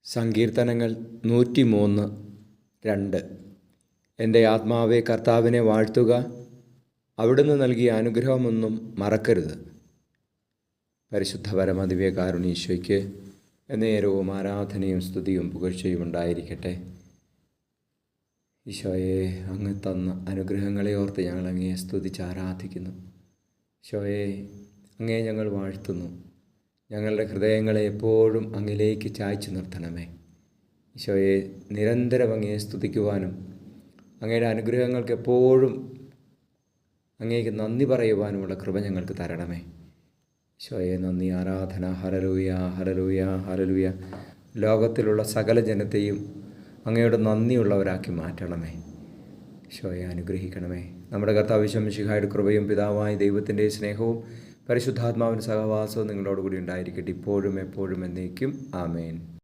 സങ്കീർത്തനങ്ങൾ 103:2. എൻ്റെ ആത്മാവെ കർത്താവിനെ വാഴ്ത്തുക, അവിടുന്ന് നൽകിയ അനുഗ്രഹമൊന്നും മറക്കരുത്. പരിശുദ്ധ പരമദിവ്യകാരുണ്യീശോയ്ക്ക് എന്നേരവും ആരാധനയും സ്തുതിയും പുകഴ്ചയും ഉണ്ടായിരിക്കട്ടെ. ഈശോയെ, അങ്ങ് തന്ന അനുഗ്രഹങ്ങളെ ഓർത്ത് ഞങ്ങൾ അങ്ങയെ സ്തുതിച്ച് ആരാധിക്കുന്നു. ഈശോയെ, അങ്ങയെ ഞങ്ങൾ വാഴ്ത്തുന്നു. ഞങ്ങളുടെ ഹൃദയങ്ങളെ എപ്പോഴും അങ്ങിലേക്ക് ചായ്ച്ചു നിർത്തണമേ. ഈശോയെ, നിരന്തരം അങ്ങയെ സ്തുതിക്കുവാനും അങ്ങയുടെ അനുഗ്രഹങ്ങൾക്ക് എപ്പോഴും അങ്ങേക്ക് നന്ദി പറയുവാനുമുള്ള കൃപ ഞങ്ങൾക്ക് തരണമേ. ഈശോയെ, നന്ദി, ആരാധന. Hallelujah, hallelujah, hallelujah. ലോകത്തിലുള്ള സകല ജനത്തെയും അങ്ങയുടെ നന്ദിയുള്ളവരാക്കി മാറ്റണമേ. ഈശോയെ, അനുഗ്രഹിക്കണമേ. നമ്മുടെ കർത്താവ് ഈശോ മിശിഹായുടെ കൃപയും പിതാവായ ദൈവത്തിൻ്റെ സ്നേഹവും പരിശുദ്ധാത്മാവിൻ്റെ സഹവാസവും നിങ്ങളോടുകൂടി ഉണ്ടായിരിക്കട്ടെ, ഇപ്പോഴും എപ്പോഴും എന്നേക്കും. ആമേൻ.